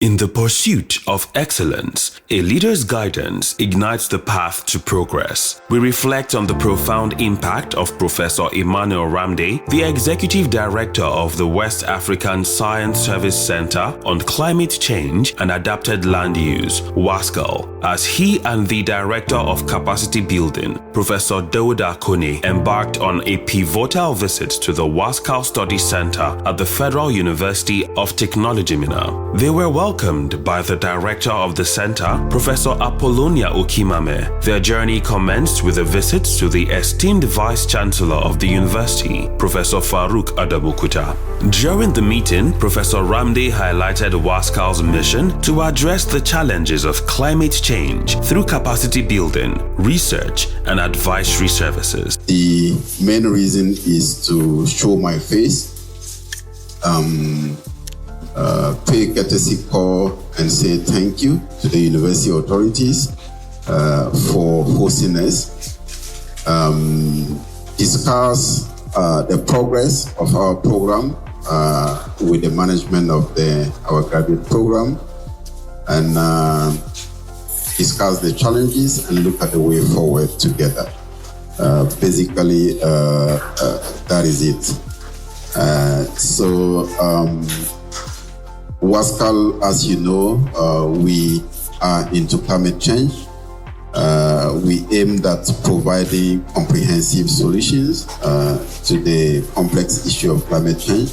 In the pursuit of excellence, a leader's guidance ignites the path to progress. We reflect on the profound impact of Professor Emmanuel Ramde, the Executive Director of the West African Science Service Center on Climate Change and Adapted Land Use, WASCAL, as he and the Director of Capacity Building, Professor Dauda Kone, embarked on a pivotal visit to the WASCAL Study Center at the Federal University of Technology, Minna. They were welcomed by the director of the center, Professor Apollonia Okimame. Their journey commenced with a visit to the esteemed Vice Chancellor of the university, Professor Farouk Adabukuta. During the meeting, Professor Ramde highlighted WASCAL's mission to address the challenges of climate change through capacity building, research, and advisory services. The main reason is to show my face, pay a courtesy call and say thank you to the university authorities for hosting us, discuss the progress of our program with the management of our graduate program, and discuss the challenges and look at the way forward together. Basically, that is it. WASCAL, as you know, we are into climate change. We aimed at providing comprehensive solutions to the complex issue of climate change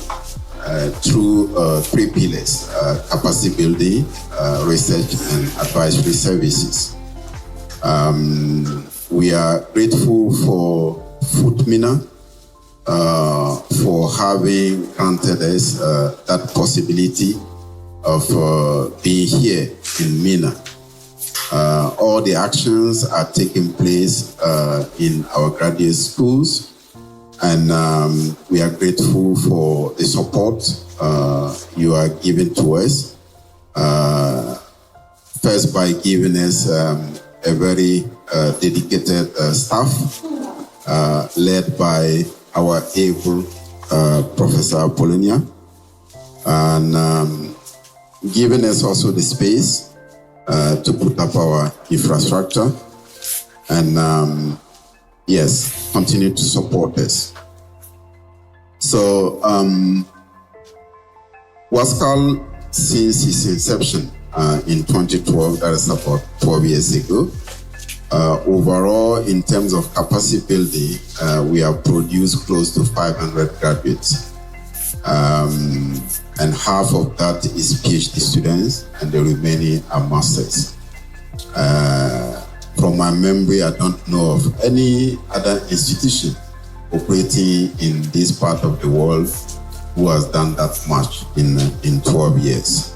through three pillars: capacity building, research, and advisory services. We are grateful for FUTMINA for having granted us that possibility of being here in Minna. All the actions are taking place in our graduate schools, and we are grateful for the support you are giving to us. First, by giving us a very dedicated staff led by our able Professor Apollonia, and giving us also the space to put up our infrastructure, and yes, continue to support us. So WASCAL, since its inception in 2012, that is about 12 years ago, overall, in terms of capacity building, we have produced close to 500 graduates. And half of that is PhD students, and the remaining are masters. From my memory, I don't know of any other institution operating in this part of the world who has done that much in 12 years.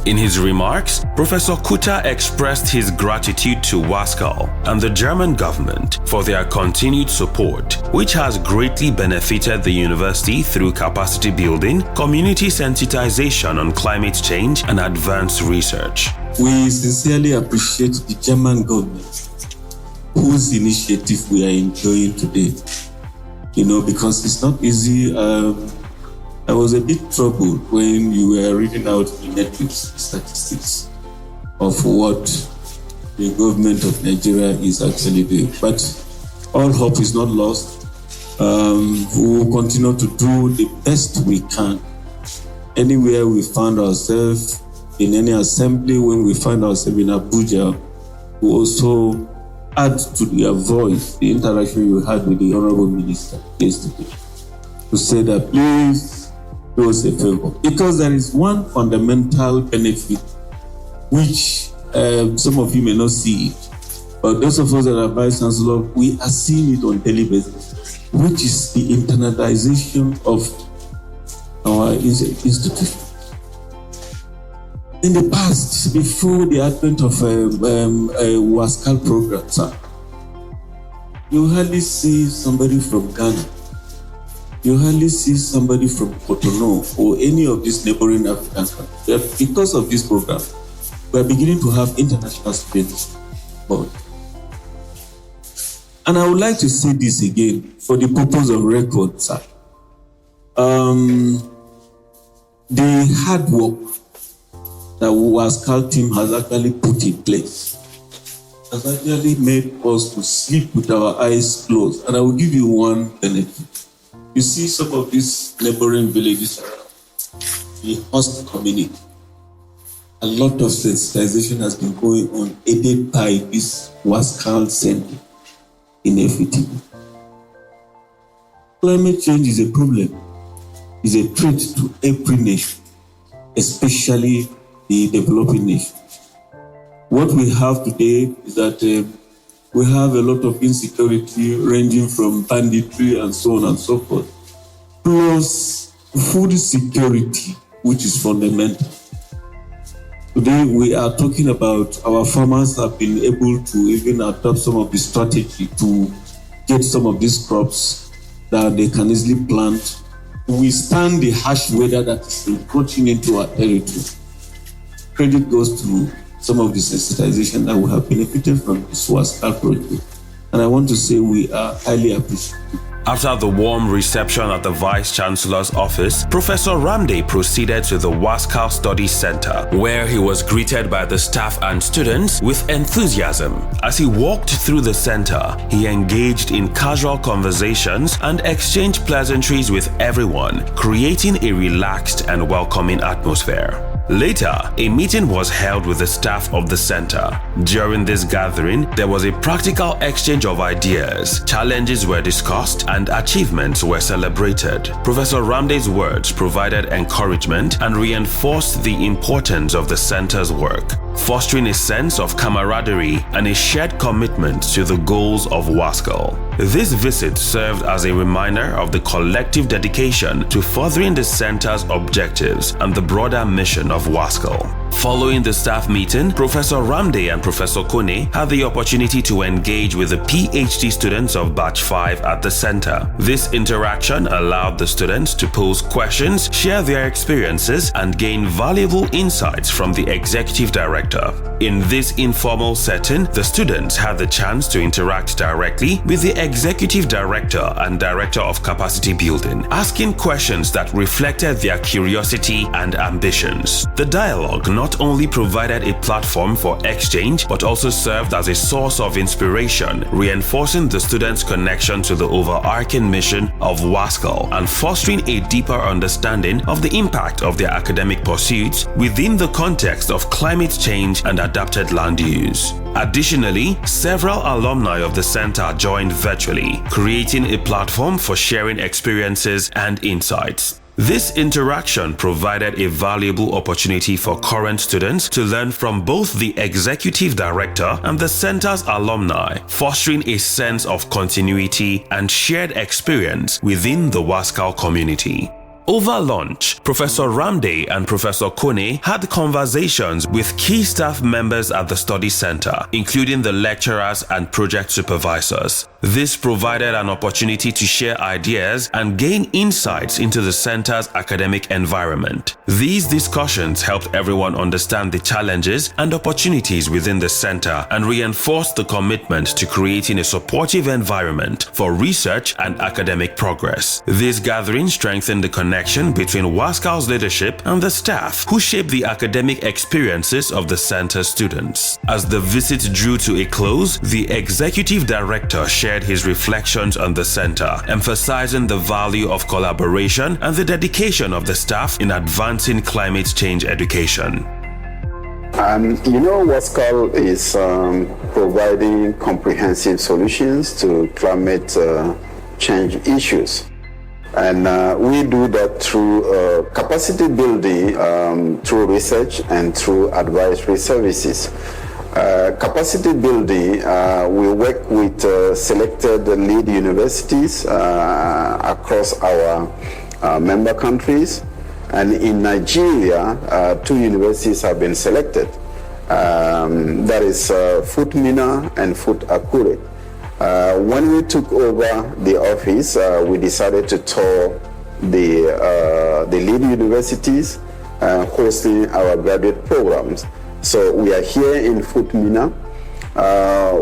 In his remarks, Professor Kuta expressed his gratitude to WASCAL and the German government for their continued support, which has greatly benefited the university through capacity building, community sensitization on climate change, and advanced research. We sincerely appreciate the German government, whose initiative we are enjoying today. Because it's not easy. I was a bit troubled when you were reading out the Netflix statistics of what the government of Nigeria is actually doing. But all hope is not lost. We will continue to do the best we can. Anywhere we find ourselves, in any assembly, when we find ourselves in Abuja, we also add to their voice the interaction you had with the Honorable Minister yesterday to say that please, do us a favor, because there is one fundamental benefit which some of you may not see it, but those of us that are Vice Chancellor, we are seeing it on daily basis, which is the internalization of our institution. In the past, before the advent of a WASCAL program, sir, you hardly see somebody from Ghana. You hardly see somebody from Cotonou or any of these neighboring African countries. Because of this program, we are beginning to have international students board. And I would like to say this again for the purpose of record, sir. the hard work that WASCAL team has actually put in place has actually made us to sleep with our eyes closed. And I will give you one benefit. You see some of these neighboring villages around the host community. A lot of sensitization has been going on, aided by this WASCAL center in FET. Climate change is a problem, is a threat to every nation, especially the developing nations. What we have today is that we have a lot of insecurity ranging from banditry and so on and so forth, plus food security, which is fundamental. Today we are talking about our farmers have been able to even adopt some of the strategy to get some of these crops that they can easily plant to withstand the harsh weather that is encroaching into our territory. Credit goes to some of the sensitization that we have benefited from this WASCAL project. And I want to say we are highly appreciative. After the warm reception at the Vice Chancellor's office, Professor Ramde proceeded to the WASCAL Study Center, where he was greeted by the staff and students with enthusiasm. As he walked through the center, he engaged in casual conversations and exchanged pleasantries with everyone, creating a relaxed and welcoming atmosphere. Later, a meeting was held with the staff of the center. During this gathering, there was a practical exchange of ideas, challenges were discussed, and achievements were celebrated. Professor Ramde's words provided encouragement and reinforced the importance of the center's work, fostering a sense of camaraderie and a shared commitment to the goals of WASCAL. This visit served as a reminder of the collective dedication to furthering the center's objectives and the broader mission of WASCAL. Following the staff meeting, Professor Ramde and Professor Kone had the opportunity to engage with the PhD students of Batch 5 at the center. This interaction allowed the students to pose questions, share their experiences, and gain valuable insights from the executive director. In this informal setting, the students had the chance to interact directly with the executive director and director of capacity building, asking questions that reflected their curiosity and ambitions. The dialogue not only provided a platform for exchange, but also served as a source of inspiration, reinforcing the students' connection to the overarching mission of WASCAL and fostering a deeper understanding of the impact of their academic pursuits within the context of climate change and adapted land use. Additionally, several alumni of the center joined virtually, creating a platform for sharing experiences and insights. This interaction provided a valuable opportunity for current students to learn from both the executive director and the center's alumni, fostering a sense of continuity and shared experience within the WASCAL community. Over lunch, Professor Ramde and Professor Kone had conversations with key staff members at the study center, including the lecturers and project supervisors. This provided an opportunity to share ideas and gain insights into the center's academic environment. These discussions helped everyone understand the challenges and opportunities within the center and reinforced the commitment to creating a supportive environment for research and academic progress. This gathering strengthened the connection between WASCAL's leadership and the staff who shaped the academic experiences of the center students. As the visit drew to a close, the executive director shared his reflections on the center, emphasizing the value of collaboration and the dedication of the staff in advancing climate change education. WASCAL is providing comprehensive solutions to climate change issues. And we do that through capacity building, through research and through advisory services. Capacity building, we work with selected lead universities across our member countries. And in Nigeria, 2 universities have been selected. That is FUT-MINA and FUT-Akure. When we took over the office, we decided to tour the lead universities hosting our graduate programs. So we are here in FUT-MINA,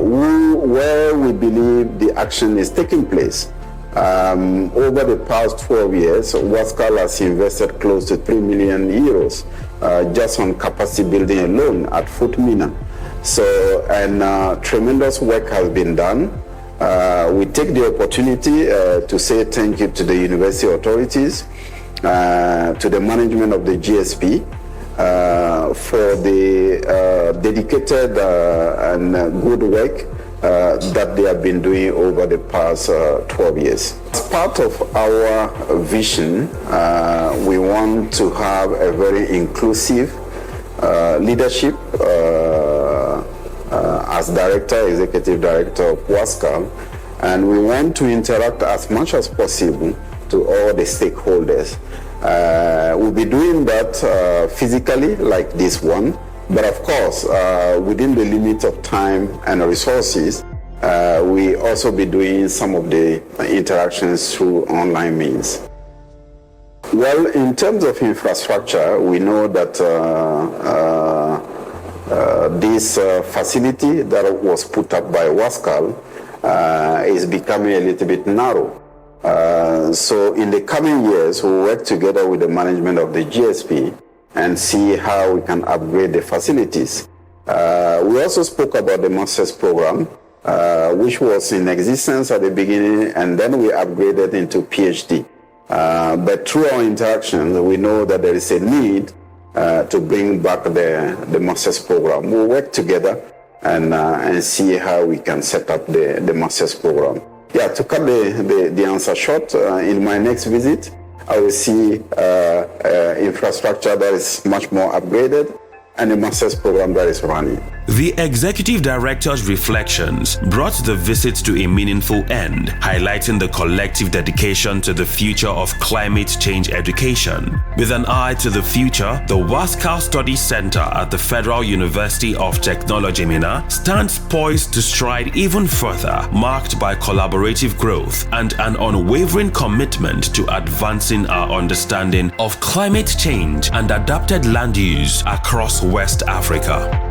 where we believe the action is taking place. Over the past 12 years, WASCAL has invested close to 3 million euros just on capacity building alone at Fort Mina. So, and tremendous work has been done. We take the opportunity to say thank you to the university authorities, to the management of the GSP, for the dedicated and good work that they have been doing over the past 12 years. As part of our vision, we want to have a very inclusive leadership as executive director of WASCAL, and we want to interact as much as possible to all the stakeholders. We'll be doing that physically, like this one, but of course, within the limit of time and resources, we also be doing some of the interactions through online means. Well, in terms of infrastructure, we know that this facility that was put up by WASCAL is becoming a little bit narrow. So in the coming years, we'll work together with the management of the GSP and see how we can upgrade the facilities. We also spoke about the master's program, which was in existence at the beginning, and then we upgraded into PhD. But through our interactions, we know that there is a need to bring back the master's program. We'll work together and see how we can set up the master's program. Yeah, to cut the answer short, in my next visit, I will see infrastructure that is much more upgraded and a master's program that is running. The executive director's reflections brought the visit to a meaningful end, highlighting the collective dedication to the future of climate change education. With an eye to the future, the WASCAL Study Center at the Federal University of Technology, Minna, stands poised to stride even further, marked by collaborative growth and an unwavering commitment to advancing our understanding of climate change and adapted land use across West Africa.